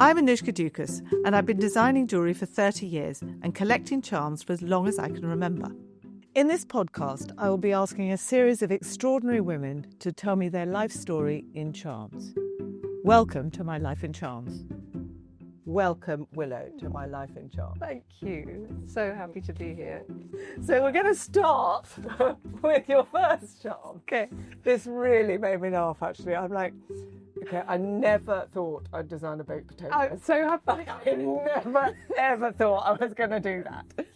I'm Annoushka Dukas, and I've been designing jewellery for 30 years and collecting charms for as long as I can remember. In this podcast, I will be asking a series of extraordinary women to tell me their life story in charms. Welcome to my life in charms. Welcome, Willow, to my life in charms. Thank you. So happy to be here. So we're going to start with your first charm. Okay. This really made me laugh, actually. I'm like, okay, I never thought I'd design a baked potato. I'm so happy. I never, ever thought I was going to do that.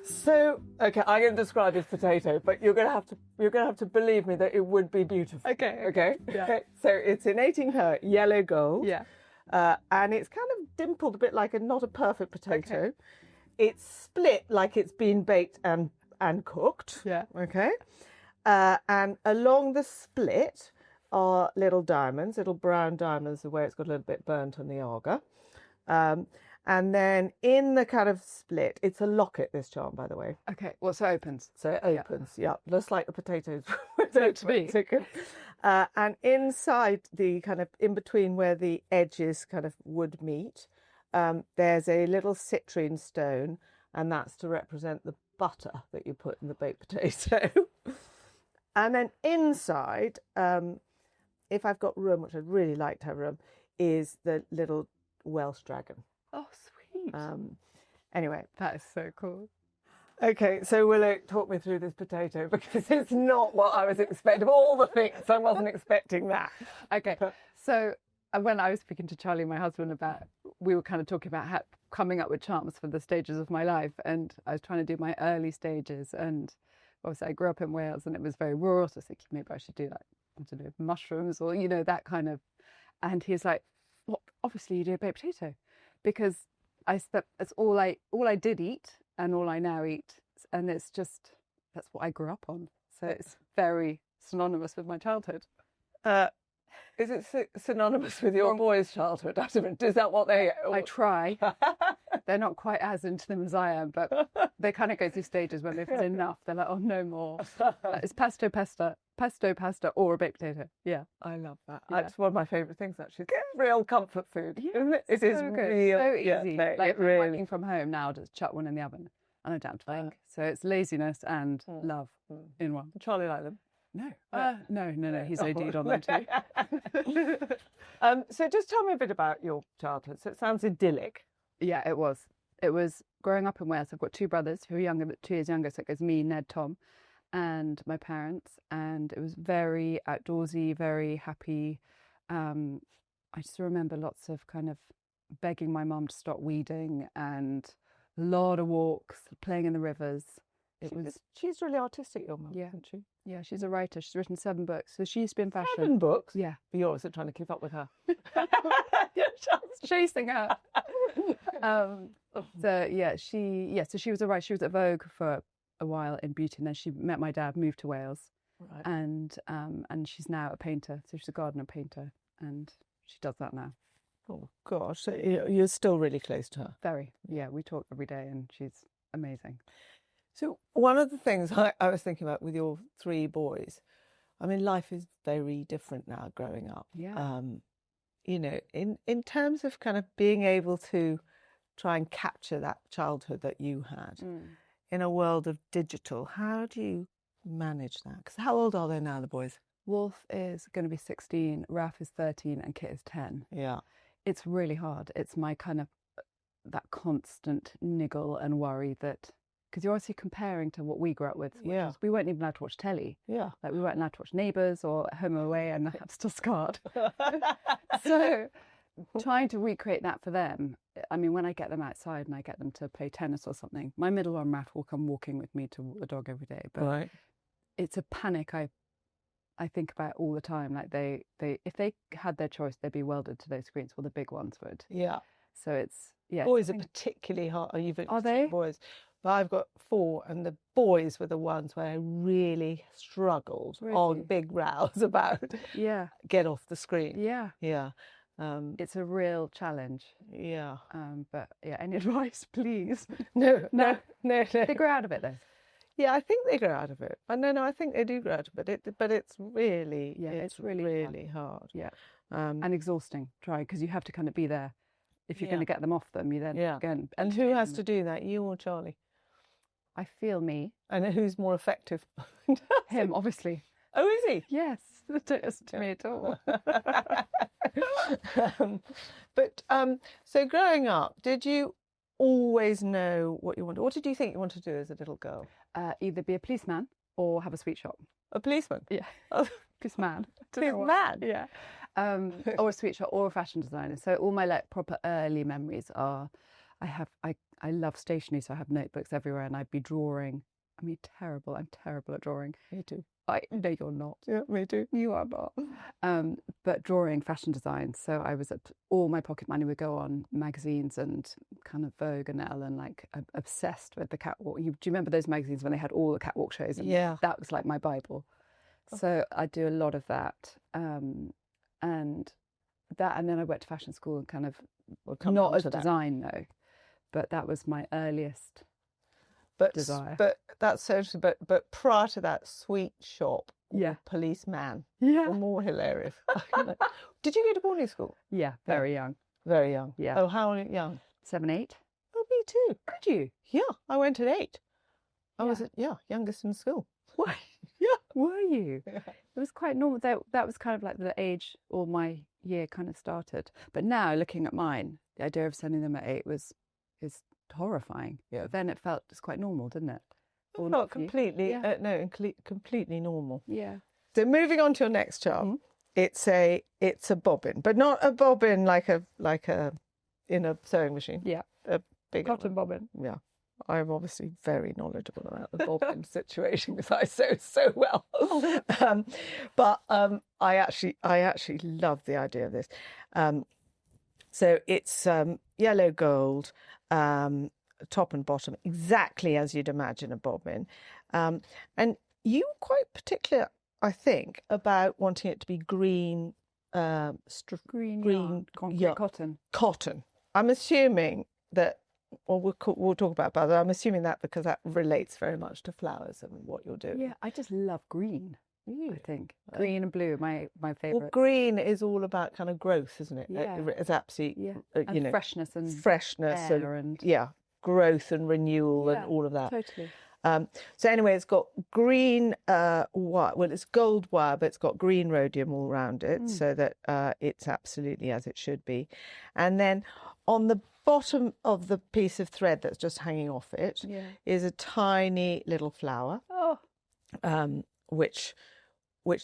So, okay, I'm going to describe this potato, but you're going to have to believe me that it would be beautiful. Okay. Okay. Yeah. Okay. So it's in 18 karat yellow gold. Yeah. And it's kind of dimpled a bit like not a perfect potato. Okay. It's split like it's been baked and cooked. Yeah. Okay. And along the split are little diamonds, little brown diamonds, the way it's got a little bit burnt on the agar. And then in the kind of split, it's a locket, this charm, by the way. Okay. Well, so it opens. So it opens, yeah. Just like the potatoes. Meant to be. And inside the kind of, in between where the edges kind of would meet, there's a little citrine stone, and that's to represent the butter that you put in the baked potato. And then inside, if I've got room, which I'd really like to have room, is the little Welsh dragon. Oh, sweet. Anyway. That is so cool. Okay, so Willow, talk me through this potato, because it's not what I was expecting. Of all the things, I wasn't expecting that. Okay. So when I was speaking to Charlie, my husband, we were kind of talking about coming up with charms for the stages of my life, and I was trying to do my early stages, and obviously I grew up in Wales and it was very rural, so I was thinking maybe I should do like, I don't know, mushrooms or, that kind of, and he's like, well, obviously you do a baked potato, because it's all I did eat and all I now eat, and it's just, that's what I grew up on, so it's very synonymous with my childhood. Is it synonymous with your boys' childhood? Is that what they... I try. They're not quite as into them as I am, but they kind of go through stages when they've had enough. They're like, oh, no more. It's pesto pasta, or a baked potato. Yeah. I love that. Yeah. It's one of my favourite things, actually. It's real comfort food, isn't it? It is so good. real. So easy. Yeah, like it really... working from home now, just chuck one in the oven. And I don't have to think. So it's laziness and love in one. Charlie like them? No. No. He's OD'd on them too. So just tell me a bit about your childhood. So it sounds idyllic. Yeah, it was. It was growing up in Wales. I've got two brothers who are younger, 2 years younger. So it goes me, Ned, Tom, and my parents. And it was very outdoorsy, very happy. I just remember lots of kind of begging my mum to stop weeding, and a lot of walks, playing in the rivers. She's really artistic, your mum, Yeah. isn't she? Yeah, she's a writer. She's written 7 books. So she's been fashion. 7 books? Yeah. But you're also trying to keep up with her. You're just chasing her. So she was a writer. She was at Vogue for a while in beauty, and then she met my dad, moved to Wales, Right. and she's now a painter. So she's a gardener painter, and she does that now. Oh, gosh. So you're still really close to her. Very. Yeah, we talk every day, and she's amazing. So one of the things I was thinking about with your 3 boys, I mean, life is very different now growing up. Yeah. In terms of kind of being able to try and capture that childhood that you had in a world of digital, how do you manage that? Because how old are they now, the boys? Wolf is going to be 16, Raf is 13, and Kit is 10. Yeah. It's really hard. It's my kind of that constant niggle and worry that, because you're obviously comparing to what we grew up with. Yeah. We weren't even allowed to watch telly. Yeah. Like we weren't allowed to watch Neighbours or Home and Away, and I'm still scarred. So trying to recreate that for them, I mean, when I get them outside and I get them to play tennis or something, my middle one, Raf, will come walking with me to walk the dog every day. But it's a panic I think about all the time. Like they if they had their choice, they'd be welded to those screens. Well, the big ones would. Yeah. So it's, yeah. Boys are particularly hard. Are they? Boys. But I've got 4, and the boys were the ones where I really struggled on big rows about get off the screen. Yeah. Yeah. It's a real challenge. Yeah. But yeah, any advice, please? No. They grow out of it though. Yeah, I think they grow out of it. No, I think they do grow out of it. But it's really, it's really hard. Yeah. And exhausting, because you have to kind of be there If you're going to get them off them, you then go And who has to do that, you or Charlie? I feel me. And who's more effective? Him, obviously. Oh, is he? Yes, don't listen to me at all. So growing up, did you always know what you wanted? What did you think you wanted to do as a little girl? Either be a policeman or have a sweet shop. A policeman? Yeah. Oh. Policeman. Policeman? Yeah. Or a sweet shop or a fashion designer. So all my like proper early memories are, I love stationery, so I have notebooks everywhere and I'd be drawing. I mean, terrible. I'm terrible at drawing. Me too. No, you're not. Yeah, me too. You are not. But drawing fashion design. So I was all my pocket money would go on magazines and kind of Vogue and Elle and like obsessed with the catwalk. Do you remember those magazines when they had all the catwalk shows? And that was like my Bible. So I do a lot of that. And then I went to fashion school and kind of not as design though, but that was my earliest desire. But that's so. But prior to that, sweet shop, policeman, were more hilarious. Did you go to boarding school? Yeah, very young. Very young. Yeah. Oh, how young? 7, 8. Oh, me too. Did you? Yeah, I went at 8. I was youngest in school. What? Yeah. Were you? Yeah. It was quite normal. That was kind of like the age all my year kind of started. But now, looking at mine, the idea of sending them at 8 is horrifying. Yeah. But then it felt just quite normal, didn't it? It felt completely completely normal. Yeah. So moving on to your next charm, it's a bobbin, but not a bobbin like a in a sewing machine. Yeah. A big Cotton bobbin. Yeah. I'm obviously very knowledgeable about the bobbin situation because I sew so well. But I actually love the idea of this. So it's yellow gold, top and bottom, exactly as you'd imagine a bobbin. And you were quite particular, I think, about wanting it to be green. Green cotton. Cotton. I'm assuming that. Well, we'll talk about that. I'm assuming that because that relates very much to flowers and what you're doing. Yeah, I just love green. I think green and blue are my favourite. Well, green is all about kind of growth, isn't it? Yeah, it's absolutely and freshness and air and growth and renewal and all of that. Totally. So anyway, it's got green wire. Well, it's gold wire, but it's got green rhodium all around it, so that it's absolutely as it should be. And then on the bottom of the piece of thread that's just hanging off it is a tiny little flower, which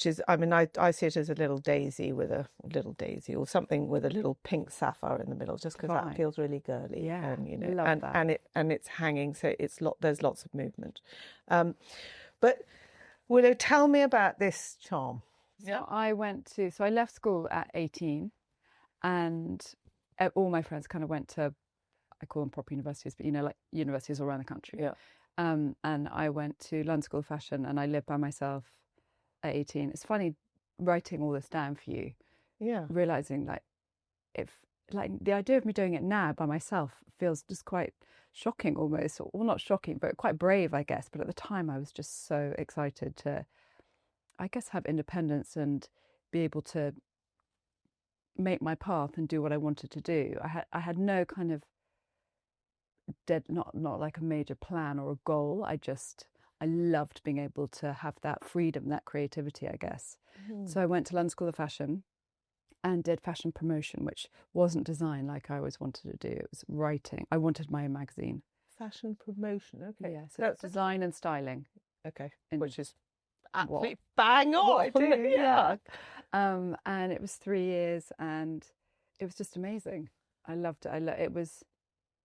is, I mean, I see it as a little daisy or something with a little pink sapphire in the middle, just because that feels really girly. Yeah, and, love that. And it's hanging, so there's lots of movement. But Willow, tell me about this charm. So I left school at 18, and all my friends kind of went to, I call them proper universities, but like universities all around the country. Yeah. And I went to London School of Fashion, and I lived by myself at 18. It's funny writing all this down for you. Yeah. Realizing the idea of me doing it now by myself feels just quite shocking almost, or not shocking, but quite brave, I guess. But at the time, I was just so excited to, I guess, have independence and be able to make my path and do what I wanted to do. I had no kind of not like a major plan or a goal. I loved being able to have that freedom, that creativity, I guess. So I went to London School of Fashion and did fashion promotion, which wasn't design like I always wanted to do. It was writing. I wanted my own magazine. Fashion promotion, okay. Yeah, so that's design and styling. Okay, which is absolutely bang on. Yeah. And it was 3 years, and it was just amazing. I loved it. It was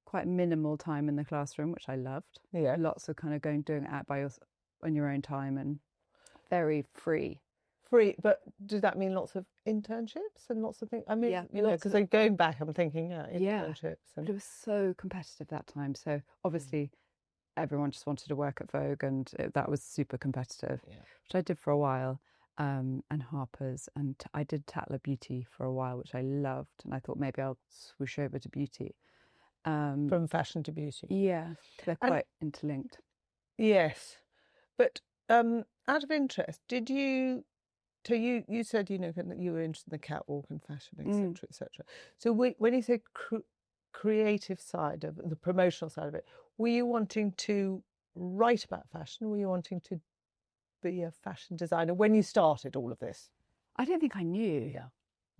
quite minimal time in the classroom, which I loved. Yeah. Lots of kind of doing it out on your own time, and very free. Free, but does that mean lots of internships and lots of things? I mean, because going back, I'm thinking, internships. But it was so competitive that time. So obviously, everyone just wanted to work at Vogue, and that was super competitive, which I did for a while. And Harper's, and I did Tatler Beauty for a while, which I loved, and I thought maybe I'll swoosh over to beauty. From fashion to beauty. Yeah, they're quite interlinked. Yes, but out of interest, did you? So you said that you were interested in the catwalk and fashion, etc., etc. So when you say creative side of the promotional side of it, were you wanting to write about fashion? Were you wanting to be a fashion designer when you started all of this? I don't think I knew. Yeah.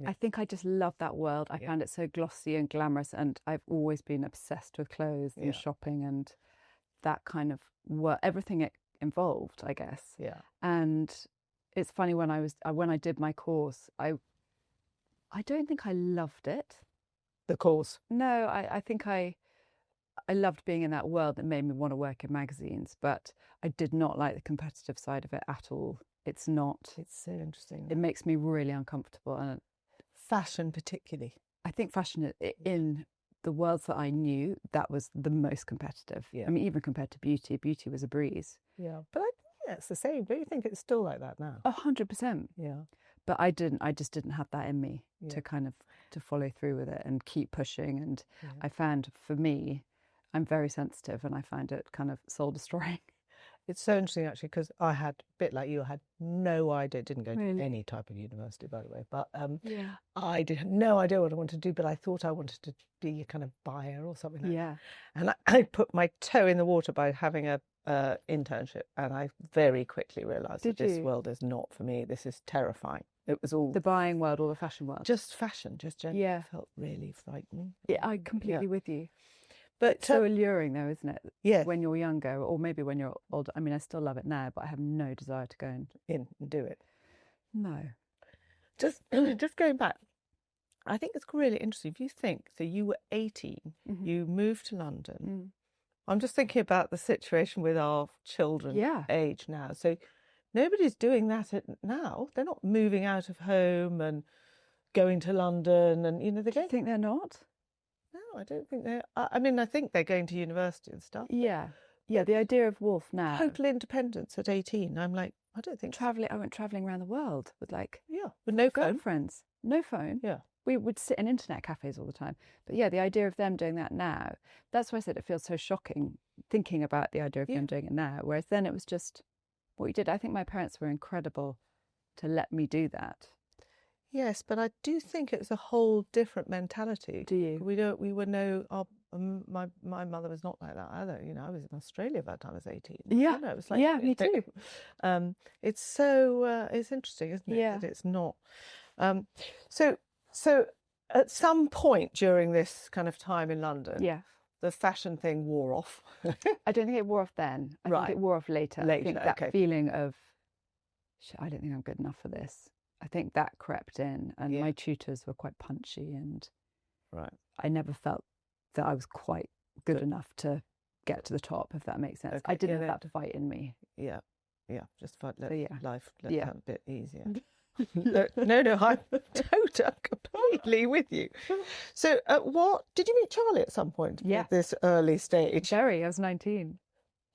I think I just loved that world. I found it so glossy and glamorous, and I've always been obsessed with clothes and shopping and that kind of work, everything it involved, I guess. Yeah. And it's funny, when I did my course, I don't think I loved it. The course. No, I think I loved being in that world that made me want to work in magazines, but I did not like the competitive side of it at all. It's so interesting. It makes me really uncomfortable. And fashion particularly. I think fashion in the worlds that I knew, that was the most competitive. Yeah. I mean, even compared to beauty was a breeze. Yeah. But I think it's the same. Don't you think it's still like that now? 100%. Yeah. But I just didn't have that in me to kind of to follow through with it and keep pushing. And I found, for me, I'm very sensitive, and I find it kind of soul destroying. It's so interesting, actually, because I had, a bit like you, had no idea, didn't go to any type of university, by the way, but I had no idea what I wanted to do, but I thought I wanted to be a kind of buyer or something like that. And I put my toe in the water by having a internship, and I very quickly realised that this world is not for me. This is terrifying. It was all... The buying world or the fashion world? Just fashion, just generally felt really frightening. Yeah, I'm completely with you. But it's so alluring, though, isn't it? Yeah. When you're younger, or maybe when you're older. I mean, I still love it now, but I have no desire to go and do it. No. Just going back, I think it's really interesting. If you think, so you were 18, you moved to London. I'm just thinking about the situation with our children age now. So nobody's doing that now. They're not moving out of home and going to London, and they're going. Do you think they're not? No, I don't think they're... I mean, I think they're going to university and stuff. Yeah. Yeah, the idea of Wolf now. Total independence at 18. I'm like, I don't think... I went travelling around the world with with no girlfriends. No phone. Yeah. We would sit in internet cafes all the time. But yeah, the idea of them doing that now, that's why I said it feels so shocking thinking about the idea of them doing it now. Whereas then it was just what you did. I think my parents were incredible to let me do that. Yes, but I do think it's a whole different mentality. Do you? My mother was not like that either. I was in Australia by the time I was 18. Yeah. It was like, me too. It's so, it's interesting, isn't it? Yeah. That it's not. So at some point during this kind of time in London, the fashion thing wore off. I don't think it wore off then. I think it wore off later. I think that feeling of, I don't think I'm good enough for this. I think that crept in, and my tutors were quite punchy, and I never felt that I was quite good enough to get to the top, if that makes sense. I didn't have that fight in me. Yeah. Just fight, let life that a bit easier. No, I'm completely with you. So what, did you meet Charlie at some point at this early stage? Very, I was 19.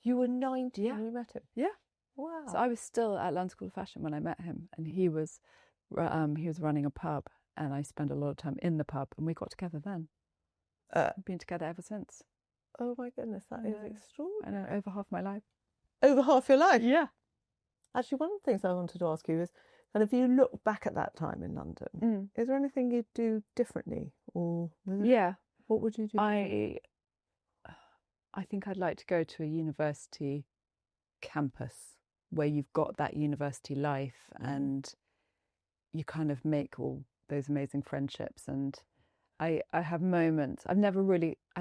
You were 19 when you met him? Yeah. Wow. So I was still at London School of Fashion when I met him, and he was running a pub, and I spent a lot of time in the pub, and we got together then. We've been together ever since. Oh my goodness, that is extraordinary. I know, over half my life. Over half your life? Yeah. Actually, one of the things I wanted to ask you is, and if you look back at that time in London, is there anything you'd do differently, or what would you do? I think I'd like to go to a university campus where you've got that university life and you kind of make all those amazing friendships. And I have moments, I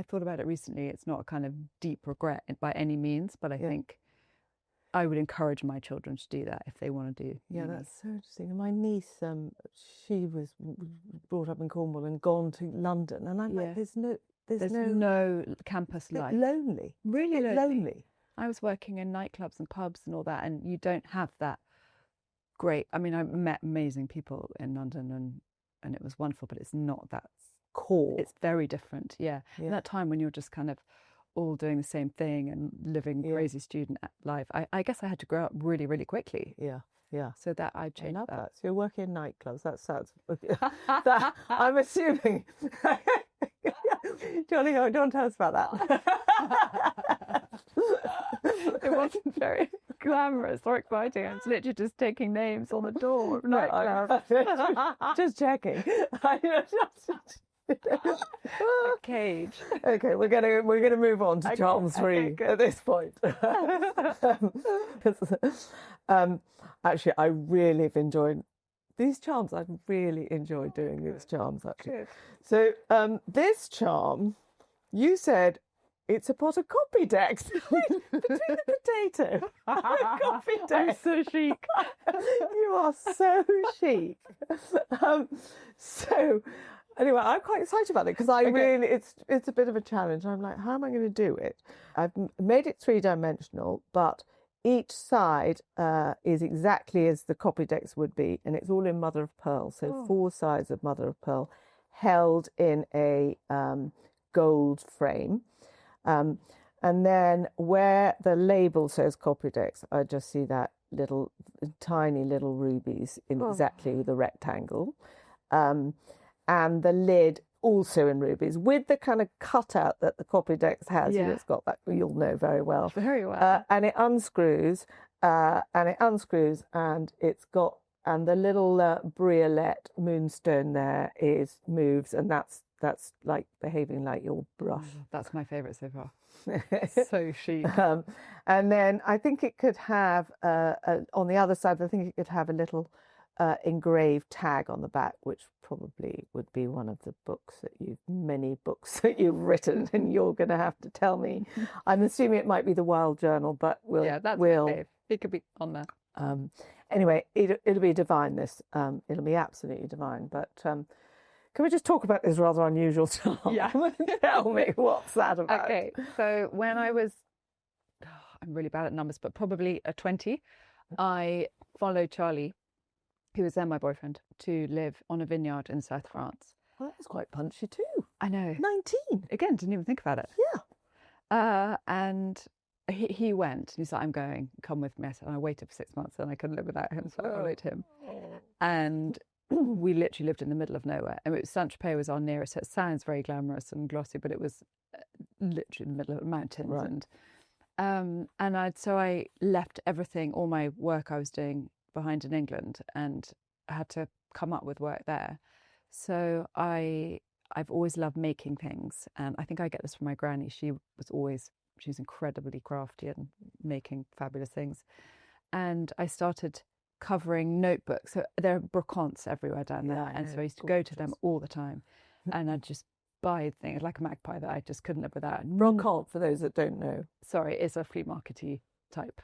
thought about it recently, it's not a kind of deep regret by any means, but I think I would encourage my children to do that if they want to do. Yeah, that's so interesting. And my niece, she was brought up in Cornwall and gone to London, and I'm like, there's no campus life. Lonely, really lonely. I was working in nightclubs and pubs and all that, and you don't have that great. I mean, I met amazing people in London, and it was wonderful, but it's not that core. It's very different. Yeah. And that time when you're just kind of all doing the same thing and living crazy student life, I guess I had to grow up really, really quickly. Yeah. So that I changed that. So you're working in nightclubs. That sounds. That I'm assuming. Johnny, don't tell us about that. It wasn't very glamorous or exciting. I was literally just taking names on the door of nightclubs. Just checking. A cage. Okay, we're gonna move on to charms 3 at this point. Actually, I really have enjoyed these charms. I've really enjoyed doing these charms, actually. Good. So this charm, you said it's a pot of copy decks. Potato, potato. Copy decks. I'm so chic. You are so chic. So anyway, I'm quite excited about it because it's a bit of a challenge. I'm like, how am I going to do it? I've made it 3-dimensional, but each side is exactly as the copy decks would be, and it's all in mother of pearl. So 4 sides of mother of pearl held in a gold frame. And then where the label says copy decks, I just see that tiny little rubies in exactly the rectangle. And the lid also in rubies with the kind of cutout that the copy decks has. Yeah. It's got that, you'll know very well. Very well. And it unscrews, and it's got, and the little briolette moonstone there moves, and that's like behaving like your brush. That's my favourite so far. So chic. And then I think it could have, on the other side, I think it could have a little engraved tag on the back, which probably would be one of the many books that you've written, and you're going to have to tell me. I'm assuming it might be the Wild Journal, but it could be on there. Anyway, it'll be divine. It'll be absolutely divine. But can we just talk about this rather unusual charm? Yeah. Tell me, what's that about? Okay, so when I was, I'm really bad at numbers, but probably 20, I followed Charlie, who was then my boyfriend, to live on a vineyard in South France. Well, that was quite punchy too. I know. 19. Again, didn't even think about it. Yeah. And he went. He said, I'm going, come with me. I said, I waited for 6 months and I couldn't live without him, so I followed him. And we literally lived in the middle of nowhere. And Saint-Tropez was our nearest. So it sounds very glamorous and glossy, but it was literally in the middle of the mountains. Right. So I left everything, all my work I was doing behind in England, and I had to come up with work there. So I've always loved making things, and I think I get this from my granny. She was incredibly crafty and making fabulous things. And I started covering notebooks. So there are brocants everywhere down there, and so I used to go to them all the time, and I'd just buy things like a magpie that I just couldn't live without. Brocant, for those that don't know. Sorry, it's a flea market-y type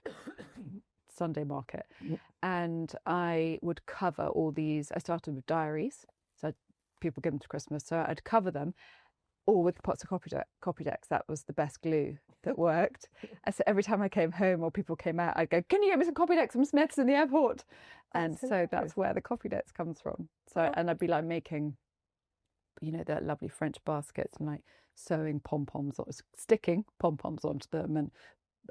Sunday market. And I would cover all these. I started with diaries, so people give them to Christmas, so I'd cover them all with pots of copy decks. That was the best glue that worked. And so every time I came home or people came out, I'd go, can you get me some copy decks from Smith's in the airport? And so that's where the copy decks comes from. So and I'd be like making, the lovely French baskets and like sewing pom-poms or sticking pom-poms onto them,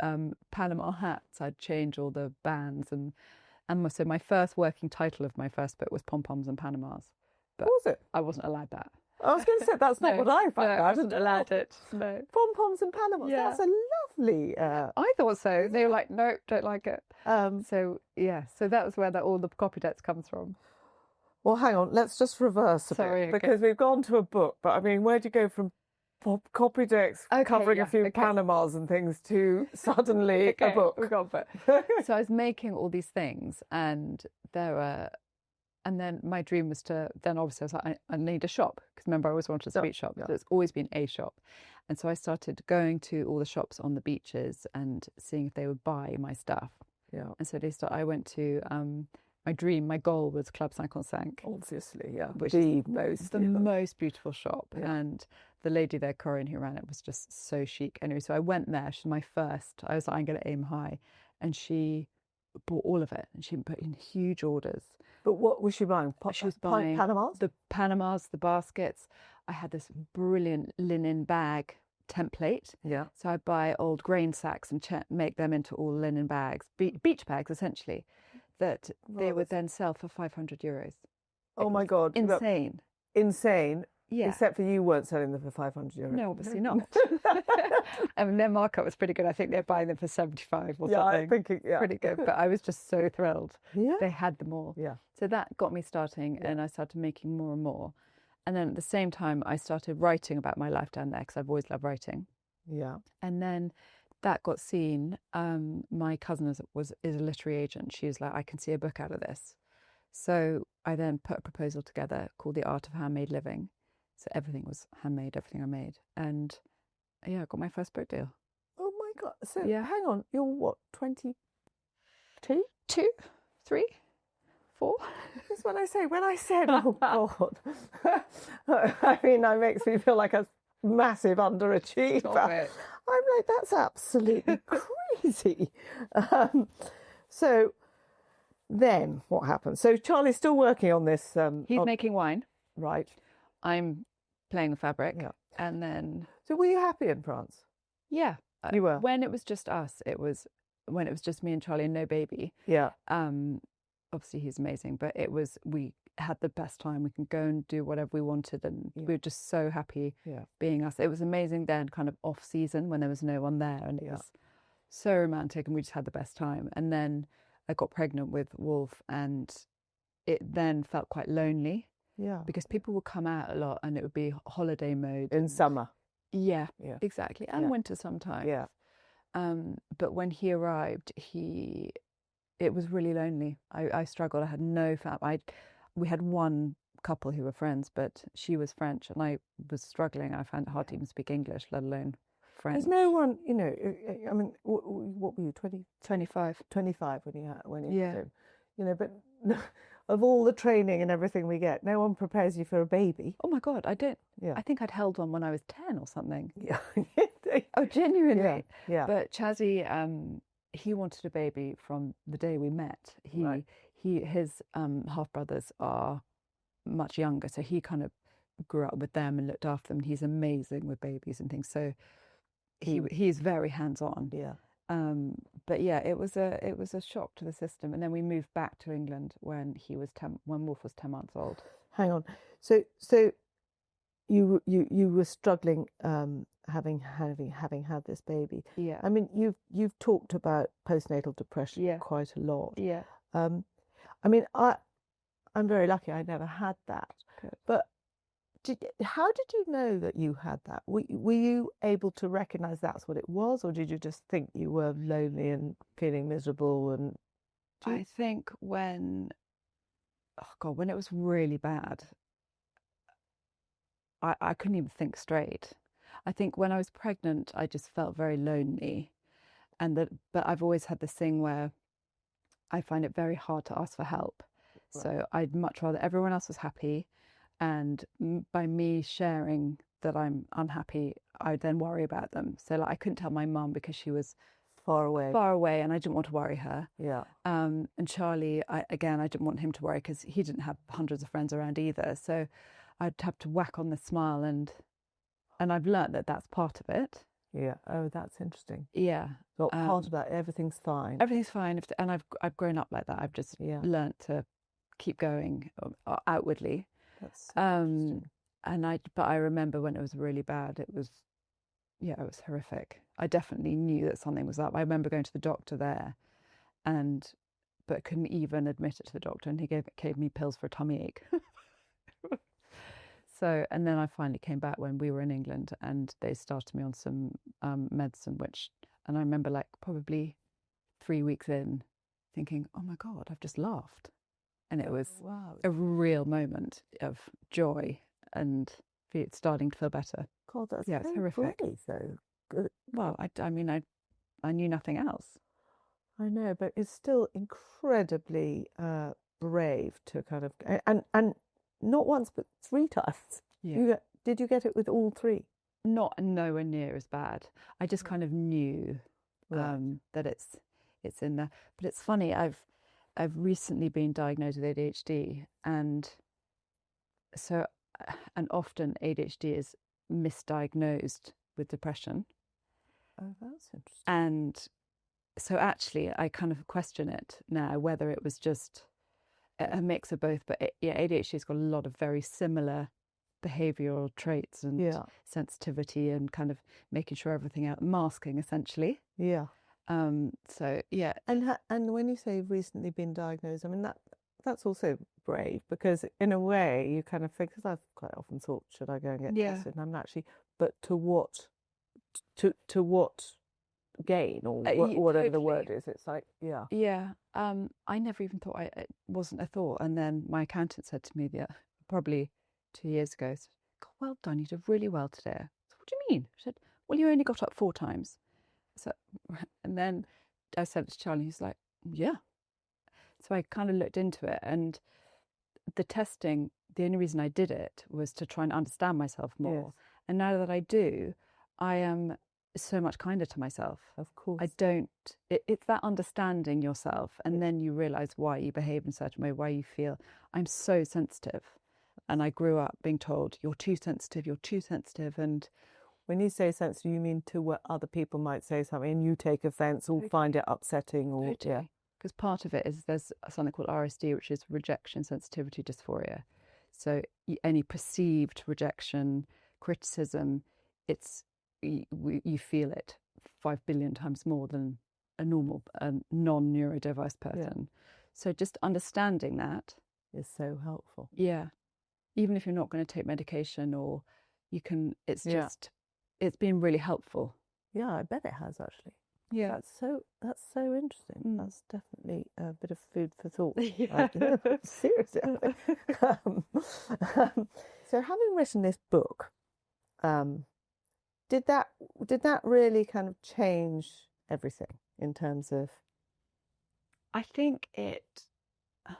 and Panama hats. I'd change all the bands, and so my first working title of my first book was Pom-Poms and Panamas. But What was it? I wasn't allowed that. I was going to say, that's not what I found out. I wasn't allowed it. No. Pom-poms and Panamas. Yeah. That's a lovely... I thought so. They were like, no, don't like it. So that was where all the copy decks comes from. Well, hang on, let's just reverse a bit, because we've gone to a book, but I mean, where'd you go from copy decks covering a few Panamas and things to suddenly a book? We've gone for it. So I was making all these things, and then my dream was then obviously I was like, I need a shop, because remember I always wanted a street shop. Yeah. There's always been a shop. And so I started going to all the shops on the beaches and seeing if they would buy my stuff. Yeah. And so I went to, my goal was Club 55. Obviously, yeah. Which is the most beautiful shop. Yeah. And the lady there, Corinne, who ran it, was just so chic. Anyway, so I went there. She's my first. I was like, I'm going to aim high. And she bought all of it. And she put in huge orders. But what was she buying? She was buying Panamas? The Panamas, the baskets. I had this brilliant linen bag template. Yeah. So I'd buy old grain sacks and make them into all linen bags, beach bags essentially, that they would then sell for €500. Oh my God. Insane. Insane. Yeah. Except for you weren't selling them for €500. No, obviously not. I mean, their markup was pretty good. I think they're buying them for 75 or something. Yeah, I think pretty good. But I was just so thrilled. Yeah. They had them all. Yeah. So that got me starting, and I started making more and more. And then at the same time, I started writing about my life down there because I've always loved writing. Yeah. And then that got seen. My cousin is a literary agent. She was like, I can see a book out of this. So I then put a proposal together called The Art of Handmade Living. So everything was handmade, everything I made. And yeah, I got my first book deal. Oh my God. So Yeah. hang on, you're what, 22? 2, 3, 4. That's what I say. When I said, oh God, I mean, that makes me feel like a massive underachiever. Stop it. I'm like, that's absolutely crazy. So then what happened? So Charlie's still working on this. He's making wine. Right. I'm playing the fabric. Yeah. And then, So were you happy in France? yeah. You were? When it was just us, when it was just me and Charlie and no baby. Yeah. Obviously he's amazing, but we had the best time. We can go and do whatever we wanted, and we were just so happy being us. It was amazing then, kind of off season when there was no one there, and it was so romantic, and we just had the best time. And then I got pregnant with Wolf, and it then felt quite lonely. Yeah. Because people would come out a lot, and it would be holiday mode In summer. Yeah, exactly, and winter sometimes. Yeah. But when he arrived, it was really lonely. I struggled. I had no family. We had one couple who were friends, but she was French, and I was struggling. I found it hard to even speak English, let alone French. There's no one, I mean, what were you, 25. 25 when you Yeah. But of all the training and everything we get, no one prepares you for a baby. Oh my God, I don't. Yeah. I think I'd held one when I was 10 or something. Yeah. Oh, genuinely. Yeah. But Chazzy, he wanted a baby from the day we met. His half brothers are much younger, so he kind of grew up with them and looked after them. And he's amazing with babies and things. So he's very hands on. Yeah. But yeah, it was a shock to the system. And then we moved back to England when Wolf was 10 months old. Hang on. So you were struggling having had this baby. Yeah. I mean, you've talked about postnatal depression quite a lot. Yeah. I mean, I'm very lucky. I never had that. Good. But how did you know that you had that? Were you able to recognise that's what it was, or did you just think you were lonely and feeling miserable? And I think when it was really bad, I couldn't even think straight. I think when I was pregnant, I just felt very lonely, but I've always had this thing where I find it very hard to ask for help. Right. So I'd much rather everyone else was happy, and by me sharing that I'm unhappy, I then worry about them. So like, I couldn't tell my mum because she was far away, and I didn't want to worry her. Yeah. And Charlie, I didn't want him to worry because he didn't have hundreds of friends around either. So I'd have to whack on the smile, and I've learnt that that's part of it. Yeah. Oh, that's interesting. Yeah. So part of that, everything's fine. Everything's fine, and I've grown up like that. I've just learnt to keep going outwardly. That's interesting. But I remember when it was really bad, it was horrific. I definitely knew that something was up. I remember going to the doctor there, but couldn't even admit it to the doctor, and he gave me pills for a tummy ache. So, and then I finally came back when we were in England, and they started me on some medicine, and I remember like probably 3 weeks in thinking, oh my God, I've just laughed. And it was a real moment of joy and starting to feel better. God, that's it's horrific. Brave, though. Good. Well, I mean, I knew nothing else. I know, but it's still incredibly brave to kind of and not once but 3 times. Yeah. Did you get it with all 3? Not nowhere near as bad. I just kind of knew that it's in there. But it's funny. I've recently been diagnosed with ADHD, and often ADHD is misdiagnosed with depression. Oh, that's interesting. And so actually, I kind of question it now whether it was just a mix of both. But ADHD's got a lot of very similar behavioural traits and sensitivity, and kind of making sure everything out, masking essentially. Yeah. So yeah. And when you say recently been diagnosed, I mean that's also brave, because in a way you kind of think, because I've quite often thought, should I go and get tested? And I'm not actually, but to what gain, or whatever the word is. It's like, yeah. Yeah. I never even thought it wasn't a thought. And then my accountant said to me probably 2 years ago, "God, well done, you did really well today." I said, "What do you mean?" She said, "Well, you only got up 4 times." So, and then I said it to Charlie, he's like, "Yeah." So I kind of looked into it, and the testing, the only reason I did it was to try and understand myself more. Yes. And now that I do, I am so much kinder to myself. Of course. I don't, it's that understanding yourself, and then you realize why you behave in a certain way, why you feel. I'm so sensitive. And I grew up being told, you're too sensitive, you're too sensitive. And when you say sensitive, you mean to what other people might say something and you take offense or find it upsetting, or yeah. Because part of it is there's something called RSD, which is rejection sensitivity dysphoria. So any perceived rejection, criticism, you feel it 5 billion times more than a normal, non-neurodiverse person. Yeah. So just understanding that is so helpful. Yeah. Even if you're not going to take medication, or you can, it's just, it's been really helpful. Yeah, I bet it has, actually. Yeah. That's so interesting. That's definitely a bit of food for thought. Yeah. Seriously. So having written this book, did that really kind of change everything in terms of? I think it, well,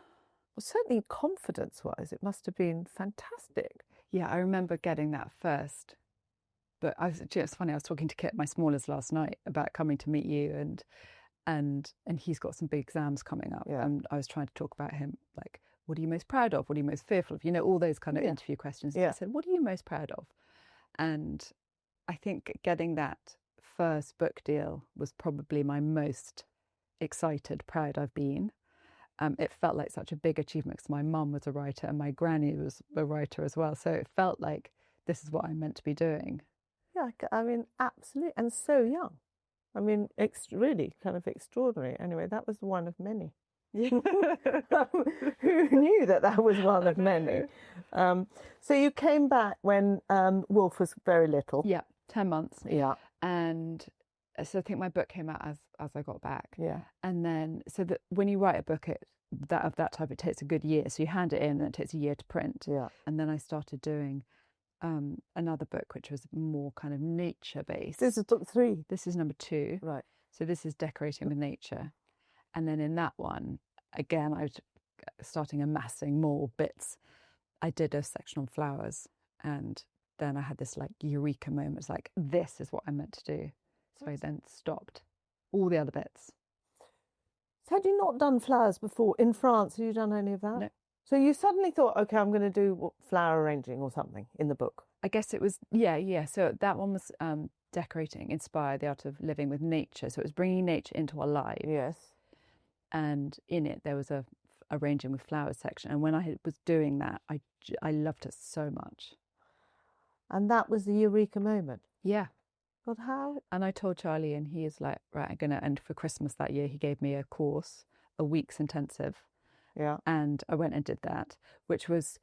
certainly confidence-wise, it must have been fantastic. Yeah, I remember getting that first. But it's funny, I was talking to Kit, my smallest, last night about coming to meet you, and he's got some big exams coming up. Yeah. And I was trying to talk about him, like, what are you most proud of? What are you most fearful of? You know, all those kind of interview questions. Yeah. I said, what are you most proud of? And I think getting that first book deal was probably my most excited, proud I've been. It felt like such a big achievement, because my mum was a writer and my granny was a writer as well. So it felt like this is what I'm meant to be doing. Yeah, I mean, absolutely. And so young. I mean, really kind of extraordinary. Anyway, that was one of many. Yeah. Who knew that was one of many? So you came back when Wolf was very little. Yeah, 10 months. Yeah. And so I think my book came out as I got back. Yeah. And then, so that when you write a book of that type, it takes a good year. So you hand it in, and it takes a year to print. Yeah. And then I started doing another book, which was more kind of nature based. This is book 3. This is number 2. Right. So this is decorating with nature. And then in that one, again, I was starting amassing more bits. I did a section on flowers, and then I had this like eureka moment. It's like, this is what I'm meant to do. So I then stopped all the other bits. So had you not done flowers before in France? Had you done any of that? No. So you suddenly thought, okay, I'm going to do flower arranging or something in the book. I guess it was, yeah. So that one was decorating, inspired, the art of living with nature. So it was bringing nature into our lives. Yes. And in it, there was a arranging with flowers section. And when I was doing that, I loved it so much. And that was the eureka moment. Yeah. God, how? And I told Charlie, and he is like, right, I'm going to, and for Christmas that year, he gave me a course, a week's intensive. Yeah. And I went and did that, which was,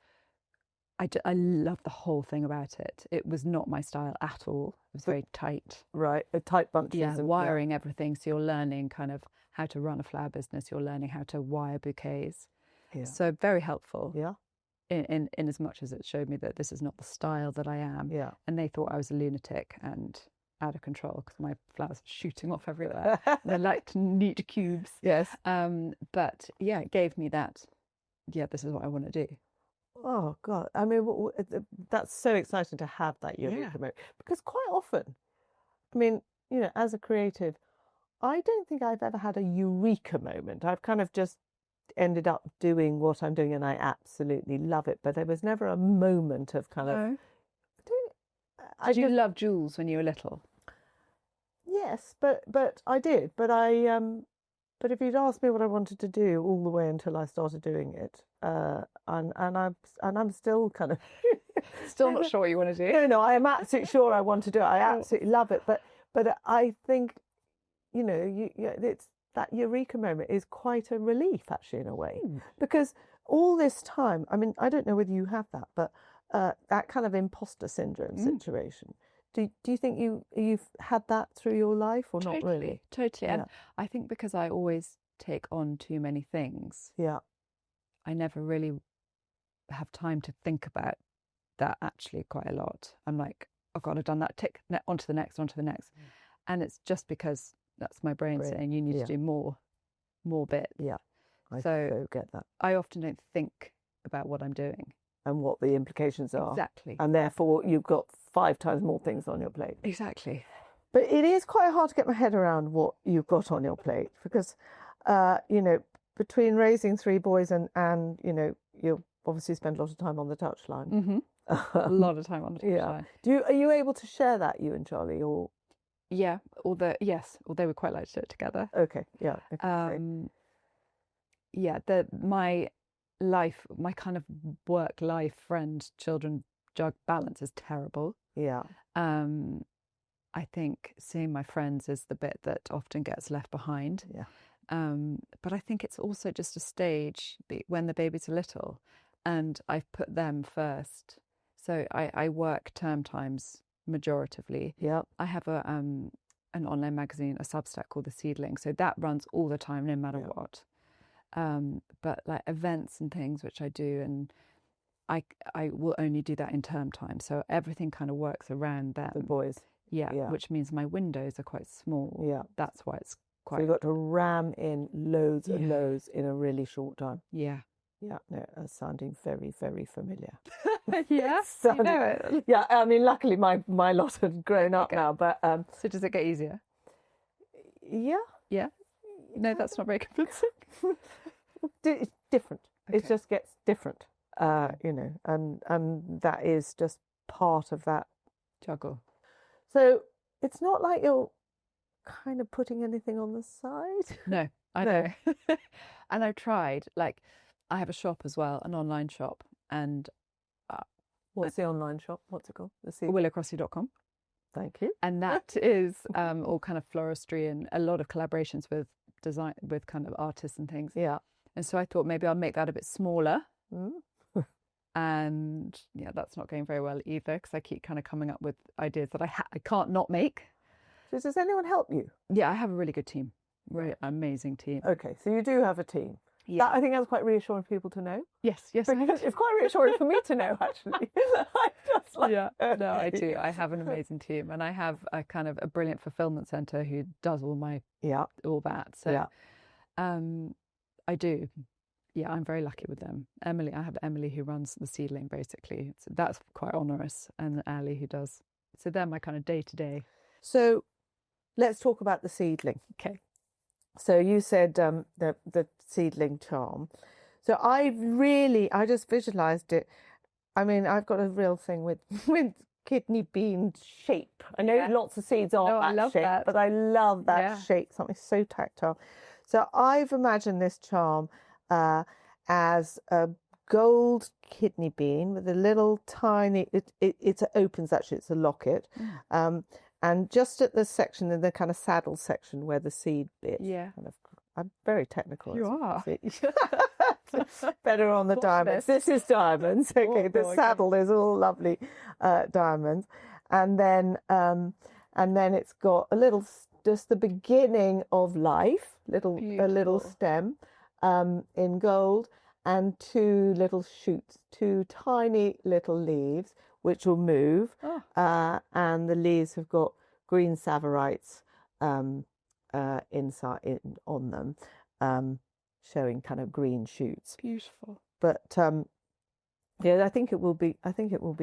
I loved the whole thing about it. It was not my style at all. It was very tight. Right, tight bunches. Yeah, wiring everything. So you're learning kind of how to run a flower business. You're learning how to wire bouquets. Yeah. So very helpful. Yeah. In as much as it showed me that this is not the style that I am. Yeah. And they thought I was a lunatic and out of control, because my flowers were shooting off everywhere. They're like neat cubes. Yes. But yeah, it gave me that. Yeah, this is what I want to do. Oh God! I mean, that's so exciting to have that eureka moment, because quite often, I mean, you know, as a creative, I don't think I've ever had a eureka moment. I've kind of just ended up doing what I'm doing, and I absolutely love it. But there was never a moment of kind of. Did you love jewels when you were little? Yes, but I did. But but if you'd asked me what I wanted to do all the way until I started doing it, and I'm still kind of still not sure what you want to do. No, I am absolutely sure I want to do it. I absolutely love it. But I think, you know, that eureka moment is quite a relief, actually, in a way, because all this time, I mean, I don't know whether you have that, but that kind of imposter syndrome situation. Do you think you've had that through your life, or not really? Totally. And I think because I always take on too many things, I never really have time to think about that actually quite a lot. I'm like, oh God, I've done that, tick, onto the next. And it's just because that's my brain saying you need to do more bit. Yeah, I so so get that. I often don't think about what I'm doing. And what the implications are. Exactly. And therefore you've got 5 times more things on your plate. Exactly. But it is quite hard to get my head around what you've got on your plate, because, you know, between raising 3 boys and you know, you obviously spend a lot of time on the touchline. A lot of time on the touchline. Are you able to share that, you and Charlie, or? Yeah, although they would quite like to do it together. Okay, yeah. My life, my kind of work-life, friend, children jug balance is terrible. Yeah. I think seeing my friends is the bit that often gets left behind. Yeah. But I think it's also just a stage when the babies are little, and I've put them first. So I work term times majoritively. Yeah. I have an online magazine, a Substack called The Seedling. So that runs all the time, no matter what. But like events and things, which I do, and I will only do that in term time. So everything kind of works around them. The boys. Yeah. Which means my windows are quite small. Yeah. That's why it's quite. So you've got to ram in loads and loads in a really short time. Yeah. Yeah, no, that's sounding very, very familiar. Yeah, you know it. Yeah, I mean, luckily my lot have grown up now, but... So does it get easier? Yeah. Yeah? No, that's not very convincing. It's different. Okay. It just gets different, you know, and that is just part of that juggle. So it's not like you're kind of putting anything on the side? No, I know. And I've tried, like... I have a shop as well, an online shop, and what's the online shop? What's it called? willowcrossley.com. Thank you. And that is all kind of floristry and a lot of collaborations with design, with kind of artists and things. Yeah. And so I thought maybe I'll make that a bit smaller. And yeah, that's not going very well either, because I keep kind of coming up with ideas that I can't not make. So does anyone help you? Yeah, I have a really good team, really amazing team. Okay, so you do have a team. Yeah. I think that's quite reassuring for people to know. Yes. Because it's quite reassuring for me to know, actually. I'm just like, yeah, no, I do. I have an amazing team, and I have a kind of a brilliant fulfillment centre who does all that. So, I do. Yeah, I'm very lucky with them. Emily, I have Emily who runs the Seedling, basically. So that's quite onerous, and Ali who does. So they're my kind of day to day. So, let's talk about the Seedling. Okay. So you said the seedling charm. So I just visualised it. I mean, I've got a real thing with kidney bean shape. I know lots of seeds aren't that shape, but I love that shape, something so tactile. So I've imagined this charm as a gold kidney bean with a little tiny, it opens actually, it's a locket. And just at the section, in the kind of saddle section where the seed bit. Yeah. Kind of, I'm very technical. You are. Better on the diamonds. This is diamonds. Okay, the saddle is all lovely diamonds. And then it's got a little, just the beginning of life, a little stem in gold, and 2 little shoots, 2 tiny little leaves, which will move, and the leaves have got green savorites inside on them, showing kind of green shoots. Beautiful. But yeah, I think it will be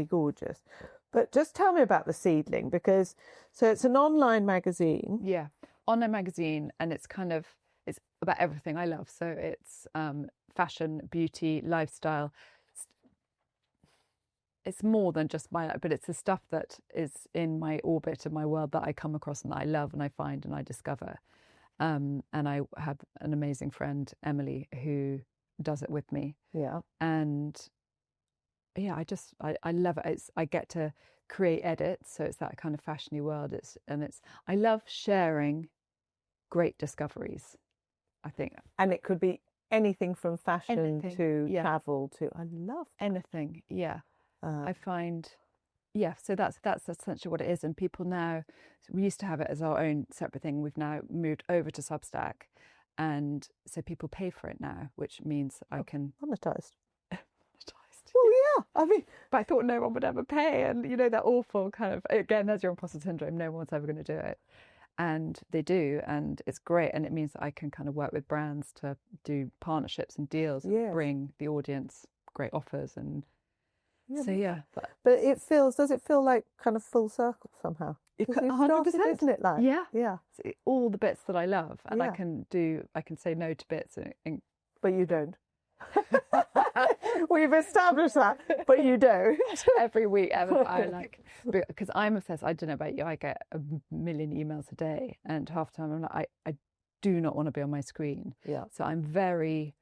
gorgeous. But just tell me about the Seedling, because so it's an online magazine. Yeah, online magazine, and it's about everything I love. So it's fashion, beauty, lifestyle. It's more than just my life, but it's the stuff that is in my orbit and my world that I come across and that I love and I find and I discover. And I have an amazing friend, Emily, who does it with me. Yeah. And yeah, I love it. I get to create edits, so it's that kind of fashiony world. I love sharing great discoveries. I think. And it could be anything from fashion Anything, to yeah. travel to, I love Anything, yeah. that. I find, yeah, so that's essentially what it is. And people now, so we used to have it as our own separate thing. We've now moved over to Substack. And so people pay for it now, which means I can... Monetized. Monetized. Well, yeah. I mean, but I thought no one would ever pay. And, you know, that awful kind of, again, there's your imposter syndrome. No one's ever going to do it. And they do. And it's great. And it means that I can kind of work with brands to do partnerships and deals, and bring the audience great offers. And so, yeah. But does it feel like kind of full circle somehow? 100%. Isn't it like? Yeah. Yeah. So all the bits that I love. And I can say no to bits. But you don't. We've established that, but you don't. Every week, I like, because I'm obsessed. I don't know about you. I get a million emails a day, and half the time I'm like, I do not want to be on my screen. Yeah. So I'm very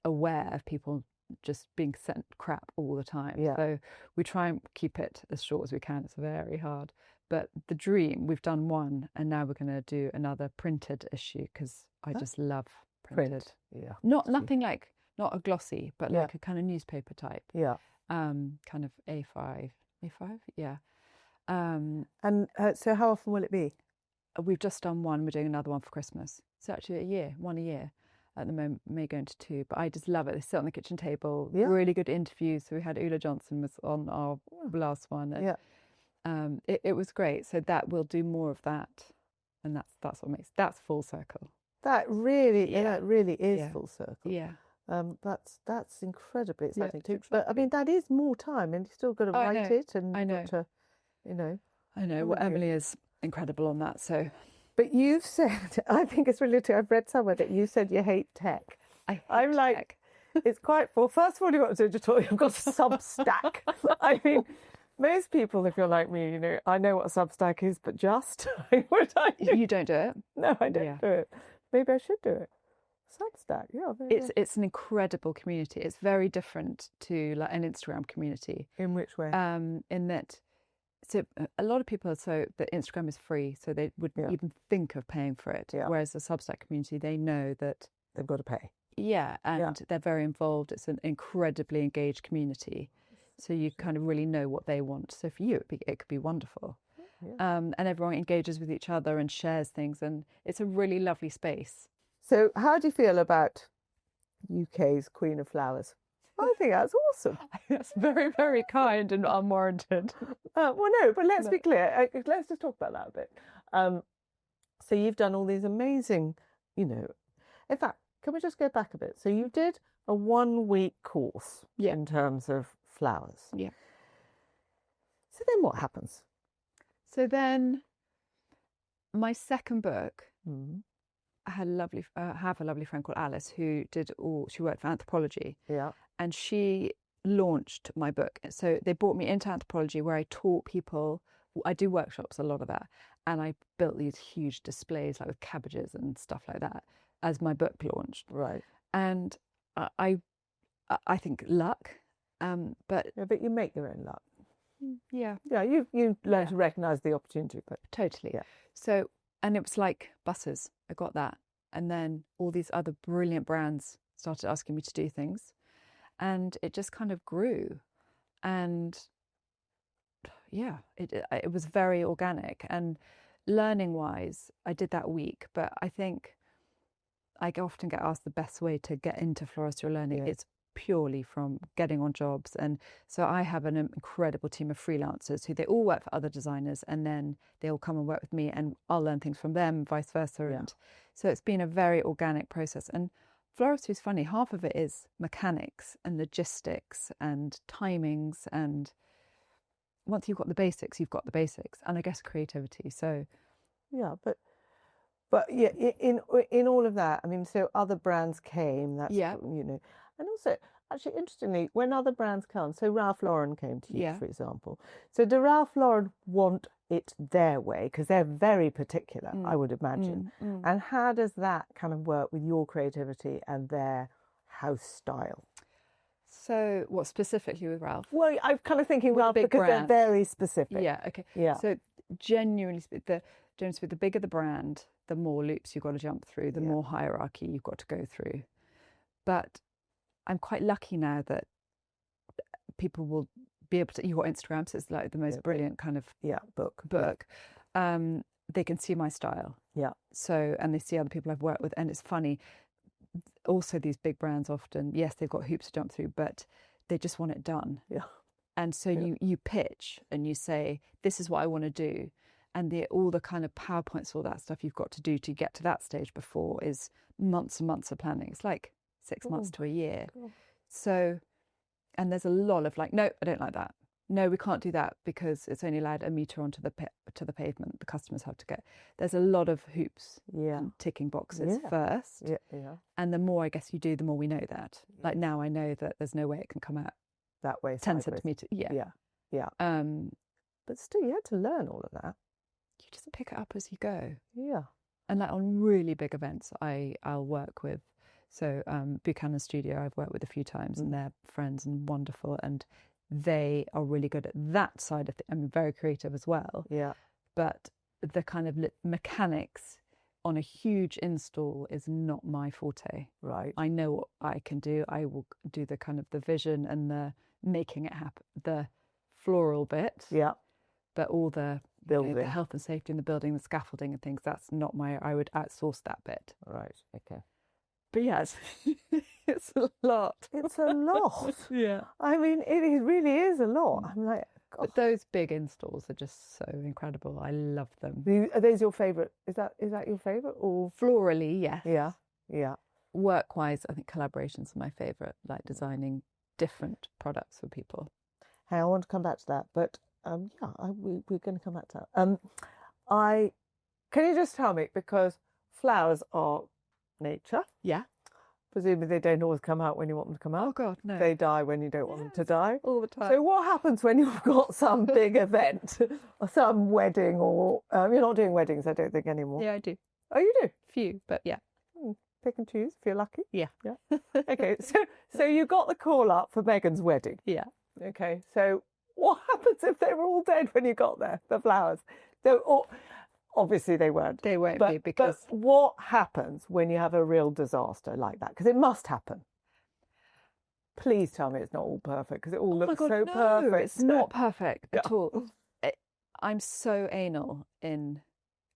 aware of people just being sent crap all the time. Yeah. So we try and keep it as short as we can. It's very hard. But the dream, we've done one, and now we're going to do another printed issue because I just love printed. Yeah. Not a glossy, but like a kind of newspaper type. Yeah. Kind of A5. Yeah. And so how often will it be? We've just done one. We're doing another one for Christmas. So actually one a year at the moment. May go into two, but I just love it. They sit on the kitchen table. Yeah. Really good interviews. So we had Ula Johnson was on our last one. And, it was great. So that we'll do more of that, and that's that's full circle. That really is full circle. Yeah. That's incredibly exciting too. But I mean, that is more time, and you've still got to write it, and I know. got to, you know. I know. Well, Emily is incredible on that. So, but you've said, I think it's really true. I've read somewhere that you said you hate tech. I'm like, it's quite. Well, first of all, you've got digital. You've got Substack. I mean, most people, if you're like me, you know, I know what a Substack is, but just what I do. You don't do it. No, I don't do it. Maybe I should do it. Substack, it's an incredible community. It's very different to like an Instagram community. In which way? In that, so a lot of people that Instagram is free, so they wouldn't even think of paying for it. Yeah. Whereas the Substack community, they know that they've got to pay. Yeah, and they're very involved. It's an incredibly engaged community, so you kind of really know what they want. So for you, it could be wonderful. Yeah. And everyone engages with each other and shares things, and it's a really lovely space. So how do you feel about UK's Queen of Flowers? I think that's awesome. That's very, very kind and unwarranted. Well, no, but let's be clear. Let's just talk about that a bit. So you've done all these amazing, you know... In fact, can we just go back a bit? So you did a 1-week course in terms of flowers. Yeah. So then what happens? So then my second book... I had have a lovely friend called Alice who she worked for Anthropology. Yeah. And she launched my book. So they brought me into Anthropology where I taught people, I do workshops, a lot of that. And I built these huge displays like with cabbages and stuff like that as my book launched. Right. And I think luck, but... Yeah, but you make your own luck. Yeah. Yeah, you learn to recognise the opportunity. But totally. Yeah. So... And it was like buses. I got that. And then all these other brilliant brands started asking me to do things. And it just kind of grew. And yeah, it was very organic. And learning-wise, I did that week. But I think I often get asked the best way to get into floristry learning. It's purely from getting on jobs. And so I have an incredible team of freelancers who they all work for other designers, and then they all come and work with me, and I'll learn things from them, vice versa. And so it's been a very organic process. And floristry is funny. Half of it is mechanics and logistics and timings. And once you've got the basics, you've got the basics. And I guess creativity. So yeah, but yeah, in all of that, I mean, so other brands came. That's you know. And also, actually, interestingly, when other brands come, so Ralph Lauren came to you, for example. So do Ralph Lauren want it their way? Because they're very particular, I would imagine. And how does that kind of work with your creativity and their house style? So what specifically with Ralph? Well, I'm kind of thinking Ralph because they're very specific. Yeah, okay. Yeah. So genuinely the bigger the brand, the more loops you've got to jump through, the more hierarchy you've got to go through. But I'm quite lucky now that people will be able to, you've got Instagram, so it's like the most brilliant kind of book. They can see my style. Yeah. So, and they see other people I've worked with. And it's funny, also these big brands often, yes, they've got hoops to jump through, but they just want it done. Yeah. And so you pitch and you say, this is what I want to do. And all the kind of PowerPoints, all that stuff you've got to do to get to that stage before is months and months of planning. It's like 6 months to a year. Cool. So, and there's a lot of like, no, I don't like that. No, we can't do that because it's only allowed a metre onto the pavement. The customers have to get. There's a lot of hoops and ticking boxes first. Yeah. And the more, I guess, you do, the more we know that. Like now I know that there's no way it can come out that way. 10 centimetres. Yeah. But still, you had to learn all of that. You just pick it up as you go. Yeah. And like on really big events, I'll work with. So Buchanan Studio, I've worked with a few times, and they're friends and wonderful, and they are really good at that side of things. I'm very creative as well. Yeah. But the kind of mechanics on a huge install is not my forte. Right. I know what I can do. I will do the kind of the vision and the making it happen, the floral bit. Yeah. But all the building, the health and safety in the building, the scaffolding and things, that's not I would outsource that bit. Right. Okay. But yes, it's a lot. It's a lot. Yeah. I mean, it really is a lot. I'm like, God. But those big installs are just so incredible. I love them. Are those your favourite? Is that your favourite or florally? Yes. Yeah. Yeah. Work-wise, I think collaborations are my favourite. Like designing different products for people. Hey, I want to come back to that, but we're going to come back to that. Can you just tell me, because flowers are nature. Yeah. Presumably they don't always come out when you want them to come out. Oh God, no. They die when you don't want them to die. All the time. So what happens when you've got some big event, or some wedding, or you're not doing weddings, I don't think, anymore. Yeah, I do. Oh, you do? Few, but yeah. Pick and choose if you're lucky. Yeah. Yeah. Okay. So you got the call up for Megan's wedding. Yeah. Okay. So what happens if they were all dead when you got there? The flowers. Obviously they weren't. They won't be because. But what happens when you have a real disaster like that? Because it must happen. Please tell me it's not all perfect, because it all looks so perfect. It's not perfect at all. I'm so anal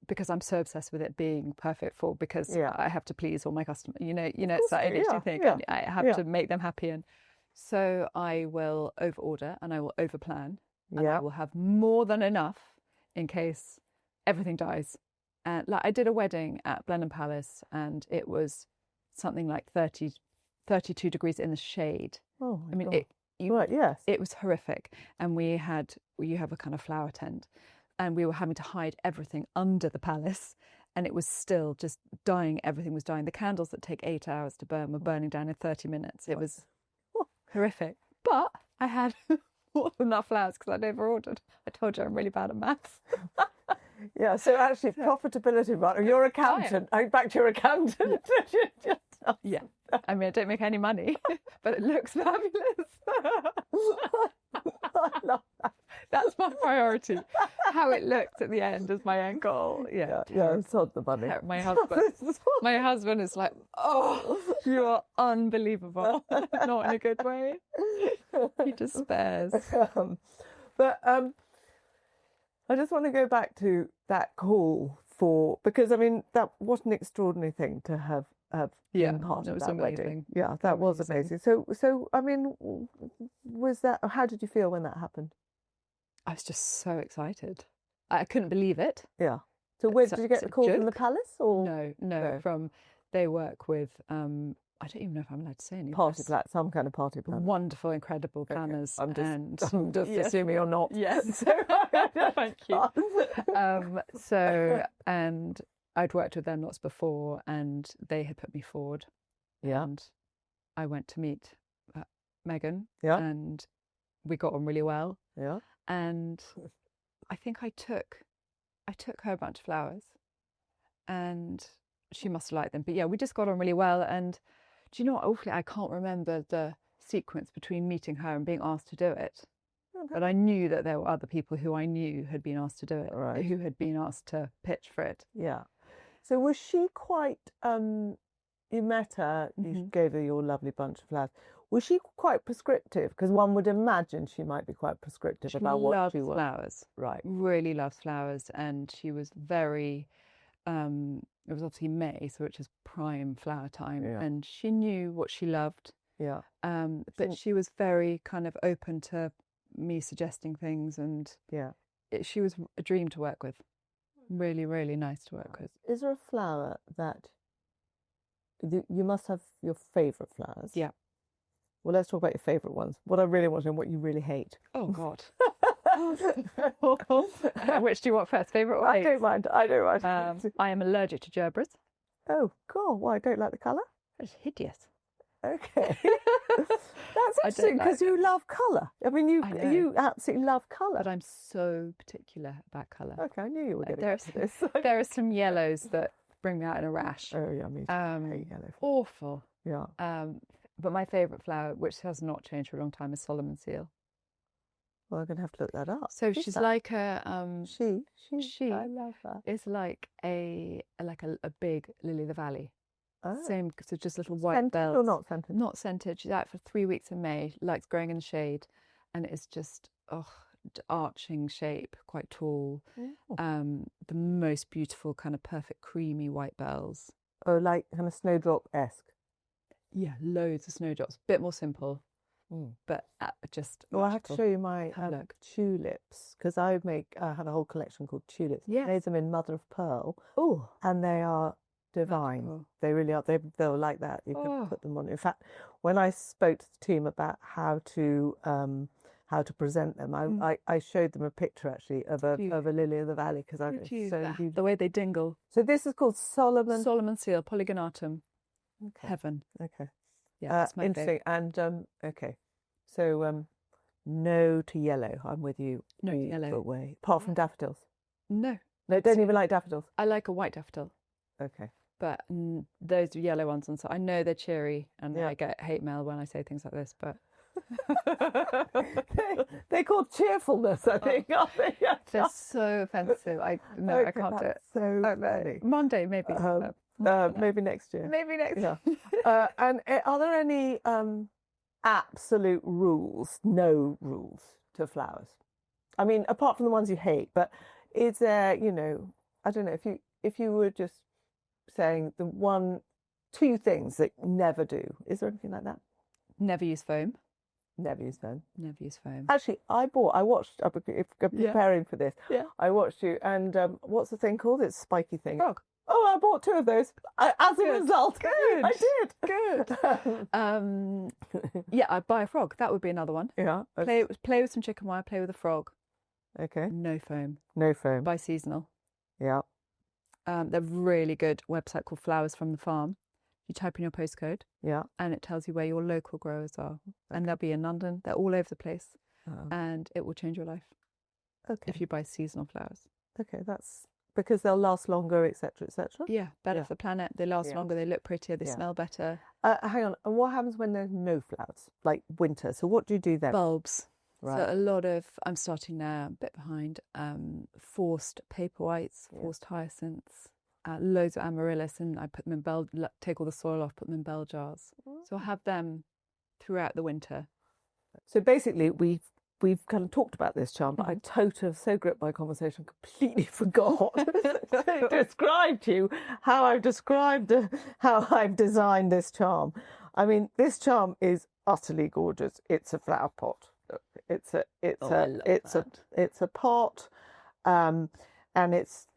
because I'm so obsessed with it being perfect because I have to please all my customers. You know, it's that ADHD thing. Yeah. I have to make them happy, and so I will overorder and I will overplan, and I will have more than enough in case everything dies. And like I did a wedding at Blenheim Palace, and it was something like 32 degrees in the shade. Oh, I mean, God. Yes. It was horrific. And you have a kind of flower tent, and we were having to hide everything under the palace, and it was still just dying. Everything was dying. The candles that take 8 hours to burn were burning down in 30 minutes. It was horrific. But I had more than enough flowers because I'd overordered. I told you I'm really bad at maths. Yeah, so actually profitability, right? Your accountant, back to your accountant. Yeah, I mean, I don't make any money, but it looks fabulous. I love that. That's my priority. How it looks at the end is my end goal. Yeah, it's not the money. My husband is like, oh, you are unbelievable. Not in a good way. He despairs. But I just want to go back to that call because I mean, what an extraordinary thing to have been part of that amazing wedding. Yeah, that was amazing. So I mean, how did you feel when that happened? I was just so excited. I couldn't believe it. Yeah. So where did you get the call from the palace, or no? They work with I don't even know if I'm allowed to say any. Some kind of party planner. Wonderful, incredible planners. I'm just assuming you're not. Yes. Thank you. And I'd worked with them lots before, and they had put me forward. Yeah. And I went to meet Megan. Yeah. And we got on really well. Yeah. And I think I took her a bunch of flowers, and she must have liked them. But yeah, we just got on really well. And do you know what? Awfully, I can't remember the sequence between meeting her and being asked to do it. But I knew that there were other people who I knew had been asked to do it, Right. who had been asked to pitch for it. Yeah. So was she quite, you met her, you gave her your lovely bunch of flowers. Was she quite prescriptive? Because one would imagine she might be quite prescriptive about what she wants. Flowers. Right. Really loves flowers. And she was very, it was obviously May, so which is prime flower time. Yeah. And she knew what she loved. Yeah. But she was very kind of open to me suggesting things, and she was a dream to work with. Really, really nice to work with. Is there a flower that you must have your favourite flowers? Yeah. Well, let's talk about your favourite ones. What I really want to know, what you really hate. Oh, God. Which do you want first? Favourite or hate? I don't mind. I am allergic to gerbils. Oh, God. Why? I don't like the colour? It's hideous. Okay. That's interesting because you love colour. I mean, you absolutely love colour. But I'm so particular about colour. Okay, I knew you were getting to this. There are some yellows that bring me out in a rash. Oh, yeah, me too. I hate yellow. Awful. Yeah. But my favourite flower, which has not changed for a long time, is Solomon seal. Well, I'm going to have to look that up. So she's like a she. I love her. It's like a big lily of the valley. Oh. Same, so just little white scented bells. Or not scented? Not scented. She's out for 3 weeks in May. Likes growing in the shade, and it's just arching shape, quite tall. Oh. The most beautiful kind of perfect creamy white bells. Oh, like kind of snowdrop-esque. Yeah, loads of snowdrops. Bit more simple, but just. Well, I have to show you my tulips because I have a whole collection called tulips. Yeah, made them in mother of pearl. Oh, and they are divine. Magical. They really are. They'll like that. You can put them on. In fact, when I spoke to the team about how to present them, I showed them a picture actually of a lily of the valley because I the way they dingle. So this is called Solomon seal, polygonatum. Okay. Heaven. Okay. Yeah, that's my interesting. Favorite. And okay, so no to yellow. I'm with you. No to yellow. The way. Apart from daffodils. No, don't even like daffodils. I like a white daffodil. Okay. But those yellow ones, and so I know they're cheery, and I get hate mail when I say things like this. But they're called cheerfulness, I think. Aren't they? They're so offensive. I can't do it. So funny. Monday maybe. Maybe next year. Maybe next year. And are there any absolute rules, no rules to flowers? I mean, apart from the ones you hate, but is there, I don't know, if you were just saying the 2 things that you never do, is there anything like that? Never use foam. Never use foam. Never use foam. Actually, I watched, preparing for this, I watched you, and what's the thing called? It's a spiky thing. Frog. Oh, I bought 2 of those. As a result. Good. I did. Good. Yeah, I'd buy a frog. That would be another one. Yeah. Play with some chicken wire, play with a frog. Okay. No foam. No foam. Buy seasonal. Yeah. They're really good website called Flowers from the Farm. You type in your postcode. Yeah. And it tells you where your local growers are. Okay. And they'll be in London. They're all over the place. And it will change your life. Okay. If you buy seasonal flowers. Okay, that's because they'll last longer, etc., etc. Yeah, better for the planet. They last longer. They look prettier. They smell better. Hang on. And what happens when there's no flowers, like winter? So what do you do then? Bulbs. Right. So a lot of, I'm starting now, a bit behind, forced paper whites, forced hyacinths, loads of amaryllis, and I put them in take all the soil off, put them in bell jars. So I'll have them throughout the winter. So basically, we've kind of talked about this charm, but I so gripped my conversation, completely forgot to describe to you how I've designed this charm. I mean, this charm is utterly gorgeous. It's a flower pot. It's a pot, and it's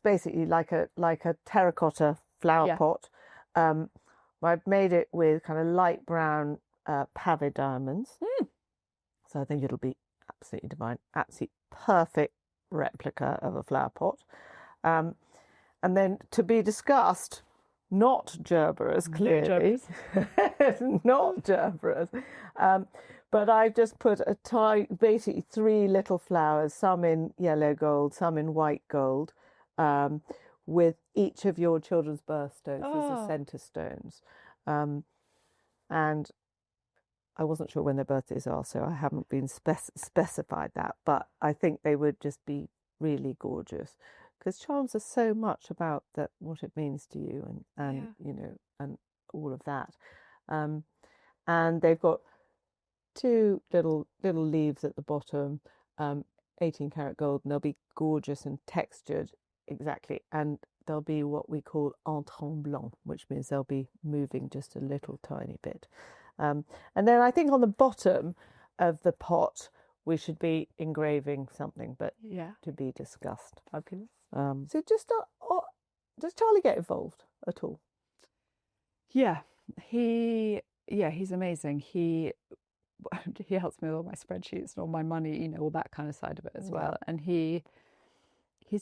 basically like a terracotta flower pot. I've made it with kind of light brown pavé diamonds. So I think it'll be absolutely divine, absolutely perfect replica of a flower pot. And then to be discussed, not gerberas, clearly. Not gerberas. But I've just put basically 3 little flowers, some in yellow gold, some in white gold, with each of your children's birthstones as the centre stones. And I wasn't sure when their birthdays are, so I haven't been specified that, but I think they would just be really gorgeous because charms are so much about that, what it means to you, and you know, and all of that. And they've got two little leaves at the bottom, 18 karat gold, and they'll be gorgeous and textured exactly, and they'll be what we call en tremblant, which means they'll be moving just a little tiny bit. And then I think on the bottom of the pot we should be engraving something, but to be discussed. Fabulous. So just does Charlie get involved at all? He's amazing. He helps me with all my spreadsheets and all my money, you know, all that kind of side of it as well. And he's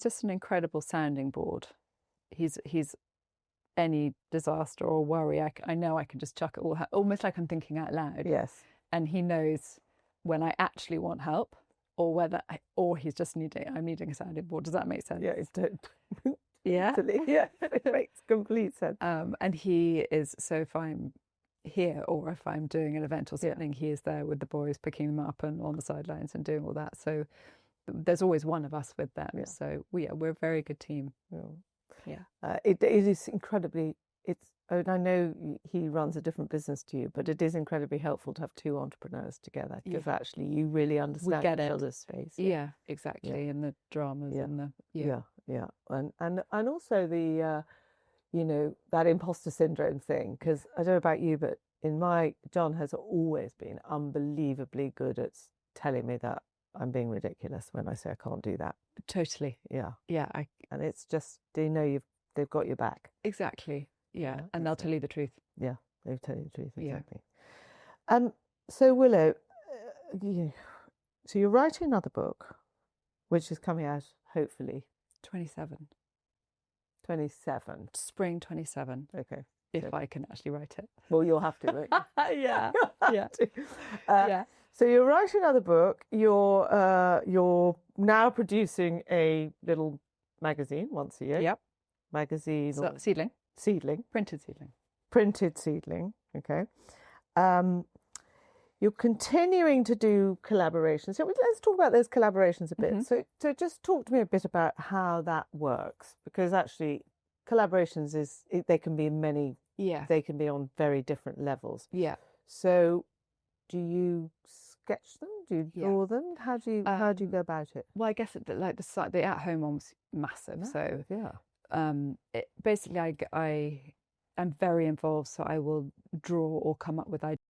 just an incredible sounding board. He's any disaster or worry, I know I can just chuck it all, almost like I'm thinking out loud. Yes. And he knows when I actually want help, or he's just I'm needing a sounding board. Does that make sense? Yeah, it's yeah. Yeah, it makes complete sense. And he is, so if I'm here or if I'm doing an event or something, he is there with the boys, picking them up and on the sidelines and doing all that. So there's always one of us with them. So we're a very good team. It is incredibly. And I know he runs a different business to you, but it is incredibly helpful to have two entrepreneurs together because actually you really understand each other's space. Yeah, exactly, and the dramas and the and also the you know, that imposter syndrome thing, because I don't know about you, but John has always been unbelievably good at telling me that I'm being ridiculous when I say I can't do that. Totally. Yeah. And it's just, they know they've got your back. Exactly. Yeah. And they'll tell you the truth. Yeah, they'll tell you the truth, exactly. So Willow, so you're writing another book, which is coming out hopefully 27. 27. Spring 27. Okay. If I can actually write it. Well, you'll have to, won't you? Yeah. So you're writing another book. You're now producing a little magazine once a year. Yep. Magazine. So, seedling. Seedling. Printed seedling. Printed seedling. Okay. You're continuing to do collaborations. So let's talk about those collaborations a bit. Mm-hmm. So just talk to me a bit about how that works, because actually collaborations they can be many. Yeah. They can be on very different levels. Yeah. So do you sketch them? Do you draw them? How do you go about it? Well, I guess the at home one was massive. So basically I am very involved. So I will draw or come up with ideas